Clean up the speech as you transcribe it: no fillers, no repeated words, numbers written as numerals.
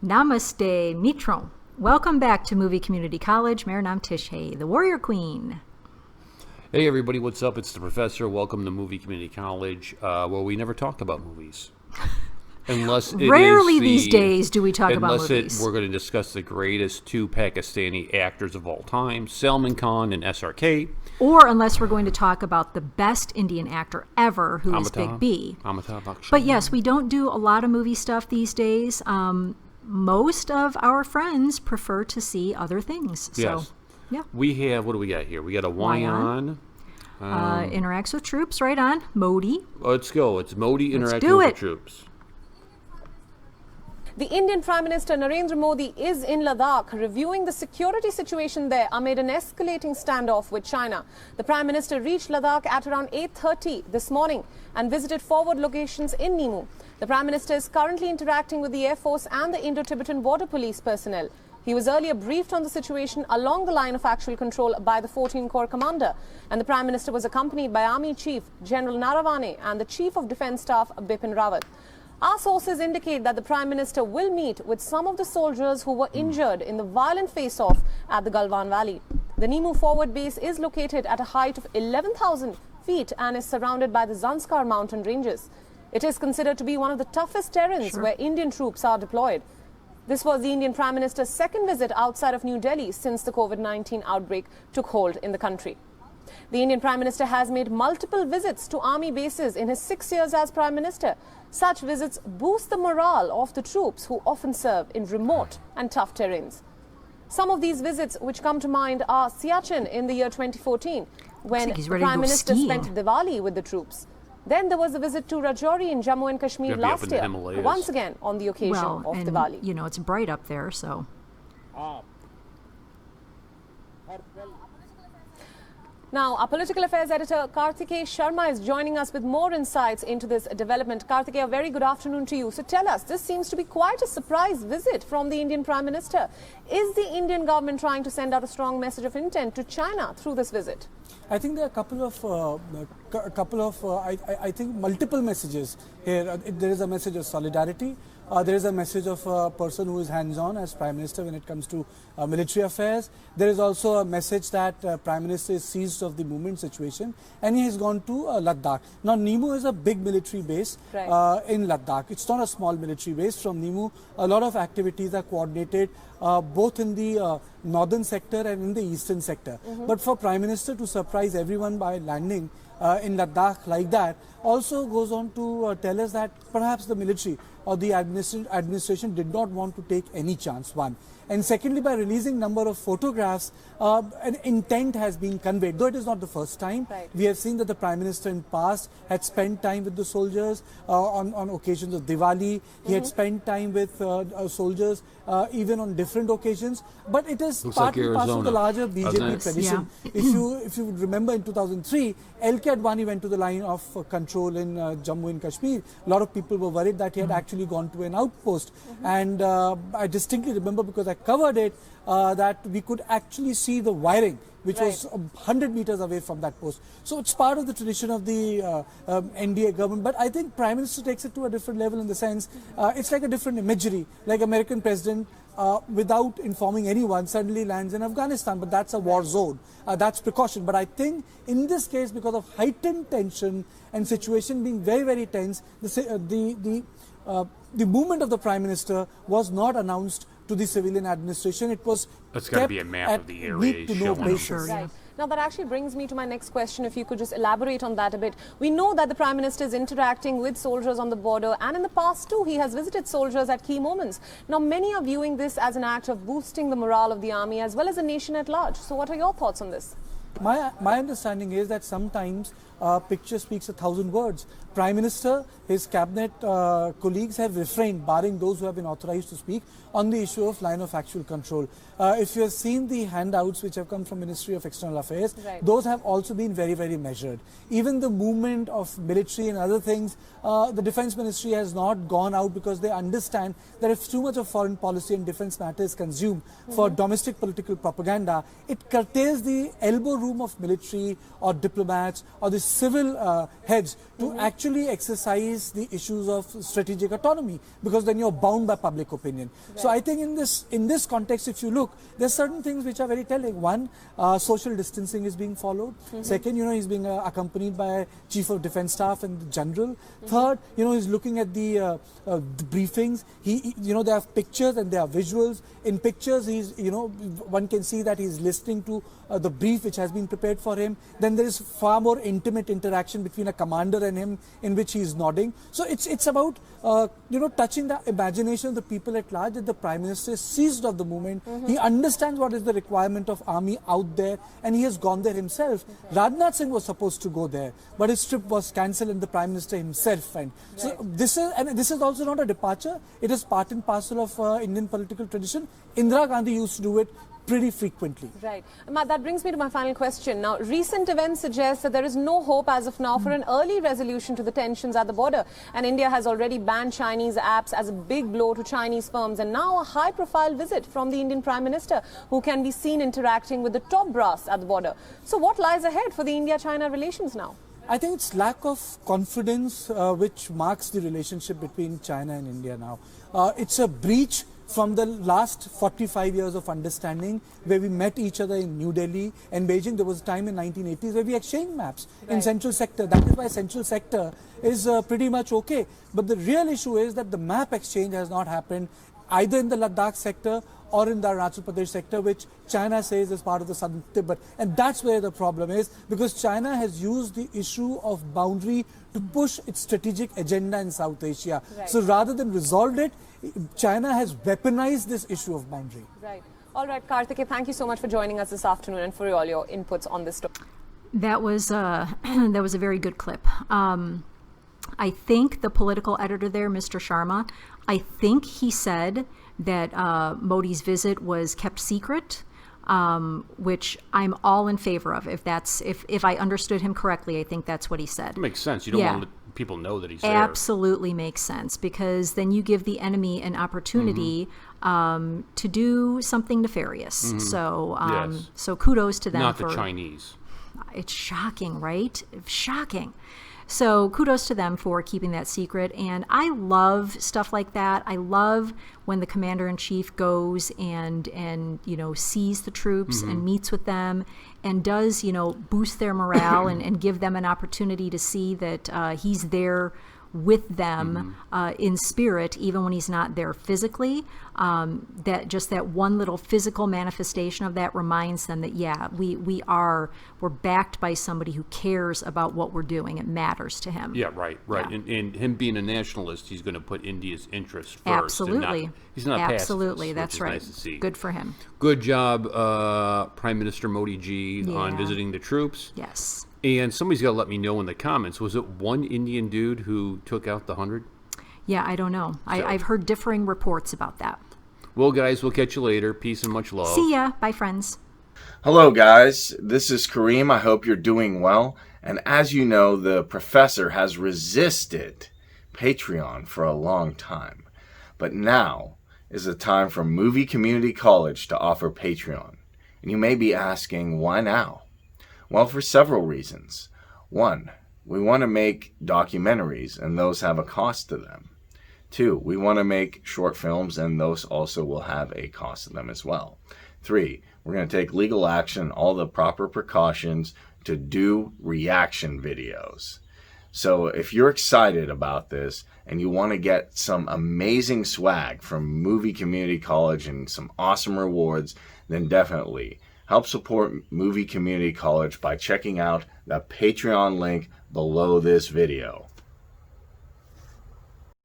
Namaste, Mitron. Welcome back to Movie Community College. Mera naam Tish hai, the Warrior Queen. Hey everybody, what's up? It's the Professor. Welcome to Movie Community College, where we never talk about movies. Unless it Rarely is these days do we talk about movies. We're going to discuss the greatest two Pakistani actors of all time, Salman Khan and SRK. Or unless we're going to talk about the best Indian actor ever, who is Big B. Amitabh Bachchan. But yes, we don't do a lot of movie stuff these days. Most of our friends prefer to see other things. So, yes. Yeah. We have, what do we got here? We got a Wyon. Interacts with troops, right on. Modi. Let's go. It's Modi interacting do with it. the troops. The Indian Prime Minister Narendra Modi is in Ladakh reviewing the security situation there amid an escalating standoff with China. The Prime Minister reached Ladakh at around 8:30 this morning and visited forward locations in Nimu. The Prime Minister is currently interacting with the Air Force and the Indo-Tibetan Border Police personnel. He was earlier briefed on the situation along the line of actual control by the 14 Corps commander, and the Prime Minister was accompanied by Army Chief General Narawane and the Chief of Defence Staff Bipin Rawat. Our sources indicate that the Prime Minister will meet with some of the soldiers who were injured in the violent face-off at the Galwan Valley. The Nimu forward base is located at a height of 11,000 feet and is surrounded by the Zanskar mountain ranges. It is considered to be one of the toughest terrains where Indian troops are deployed. This was the Indian Prime Minister's second visit outside of New Delhi since the COVID-19 outbreak took hold in the country. The Indian Prime Minister has made multiple visits to army bases in his 6 years as Prime Minister. Such visits boost the morale of the troops who often serve in remote and tough terrains. Some of these visits which come to mind are Siachen in the year 2014, when the Prime Minister spent Diwali with the troops. Then there was a visit to Rajouri in Jammu and Kashmir last year, once again on the occasion of Diwali. You know, it's bright up there, so... Now, our political affairs editor Karthikeya Sharma is joining us with more insights into this development. Karthikeya, a very good afternoon to you. So tell us, this seems to be quite a surprise visit from the Indian Prime Minister. Is the Indian government trying to send out a strong message of intent to China through this visit? I think there are I think multiple messages here. There is a message of solidarity. There is a message of a person who is hands-on as Prime Minister when it comes to military affairs. There is also a message that Prime Minister is seized of the movement situation and he has gone to Ladakh. Now, Nimu is a big military base in Ladakh. It's not a small military base. From Nimu, a lot of activities are coordinated both in the northern sector and in the eastern sector. But for Prime Minister to surprise everyone by landing in Ladakh like that also goes on to tell us that perhaps the military or the administration did not want to take any chance, one. And secondly, by releasing number of photographs, an intent has been conveyed, though it is not the first time. We have seen that the Prime Minister in past had spent time with the soldiers on occasions of Diwali. He had spent time with soldiers even on different occasions. But it is part and parcel of the larger BJP tradition. Yeah. If you would remember in 2003, LK Advani went to the line of control in Jammu and Kashmir. A lot of people were worried that he had actually gone to an outpost. And I distinctly remember, because I covered it, that we could actually see the wiring, which was 100 meters away from that post. So it's part of the tradition of the NDA government. But I think Prime Minister takes it to a different level in the sense, it's like a different imagery, like American president without informing anyone suddenly lands in Afghanistan. But that's a war zone. That's precaution. But I think in this case, because of heightened tension and situation being very, very tense, the movement of the Prime Minister was not announced to the civilian administration. It was That's got to be a map of the area showing. Right. Now that actually brings me to my next question, if you could just elaborate on that a bit. We know that the Prime Minister is interacting with soldiers on the border, and in the past too he has visited soldiers at key moments. Now many are viewing this as an act of boosting the morale of the army as well as the nation at large. So what are your thoughts on this? My understanding is that sometimes picture speaks 1,000 words. Prime Minister, his cabinet colleagues have refrained, barring those who have been authorized to speak, on the issue of line of actual control. If you have seen the handouts which have come from Ministry of External Affairs, those have also been very, very measured. Even the movement of military and other things, the Defence Ministry has not gone out because they understand that if too much of foreign policy and defence matters consumed for domestic political propaganda, it curtails the elbow room room of military or diplomats or the civil heads to actually exercise the issues of strategic autonomy, because then you're bound by public opinion. Right. So I think in this context, if you look, there's certain things which are very telling. One, social distancing is being followed. Second, he's being accompanied by Chief of Defence Staff and the General. Third, he's looking at the briefings. There are pictures and there are visuals. In pictures, one can see that he's listening to the brief which has been prepared for him. Then there is far more intimate interaction between a commander and him, in which he is nodding. So it's about touching the imagination of the people at large. That the Prime Minister is seized of the moment. He understands what is the requirement of army out there, and he has gone there himself. Rajnath Singh was supposed to go there, but his trip was cancelled, and the Prime Minister himself went. So this is also not a departure. It is part and parcel of Indian political tradition. Indira Gandhi used to do it pretty frequently. Right. That brings me to my final question. Now, recent events suggest that there is no hope as of now for an early resolution to the tensions at the border. And India has already banned Chinese apps as a big blow to Chinese firms. And now a high-profile visit from the Indian Prime Minister, who can be seen interacting with the top brass at the border. So what lies ahead for the India-China relations now? I think it's lack of confidence which marks the relationship between China and India now. It's a breach from the last 45 years of understanding, where we met each other in New Delhi and Beijing. There was a time in 1980s where we exchanged maps in Central Sector. That is why Central Sector is pretty much okay. But the real issue is that the map exchange has not happened either in the Ladakh sector or in the Arunachal Pradesh sector, which China says is part of the southern Tibet. And that's where the problem is, because China has used the issue of boundary to push its strategic agenda in South Asia. Right. So rather than resolve it, China has weaponized this issue of boundary. Right. All right, Karthike, thank you so much for joining us this afternoon and for all your inputs on this story. That was a very good clip. I think the political editor there, Mr. Sharma, I think he said that Modi's visit was kept secret, which I'm all in favor of. If I understood him correctly, I think that's what he said. It makes sense. You don't want to let people know that he's there. Absolutely makes sense, because then you give the enemy an opportunity to do something nefarious. So kudos to them. Not the Chinese. It's shocking, right? Shocking. So kudos to them for keeping that secret. And I love stuff like that. I love when the commander-in-chief goes and sees the troops and meets with them and does, boost their morale and give them an opportunity to see that he's there with them in spirit, even when he's not there physically. That one little physical manifestation of that reminds them that we're backed by somebody who cares about what we're doing. It matters to him. Yeah, right. Yeah. And him being a nationalist, he's going to put India's interests first. Absolutely. He's not Absolutely. pacifist, That's right. Nice to see. Good for him. Good job, Prime Minister Modi ji, on visiting the troops. Yes. And somebody's got to let me know in the comments, was it one Indian dude who took out the 100? Yeah, I don't know. I've heard differing reports about that. Well, guys, we'll catch you later. Peace and much love. See ya. Bye, friends. Hello, guys. This is Kareem. I hope you're doing well. And as you know, the professor has resisted Patreon for a long time. But now is the time for Movie Community College to offer Patreon. And you may be asking, why now? Well, for several reasons. One, we want to make documentaries, and those have a cost to them. Two, we want to make short films, and those also will have a cost to them as well. Three, we're going to take legal action, all the proper precautions to do reaction videos. So if you're excited about this and you want to get some amazing swag from Movie Community College and some awesome rewards, then definitely help support Movie Community College by checking out the Patreon link below this video.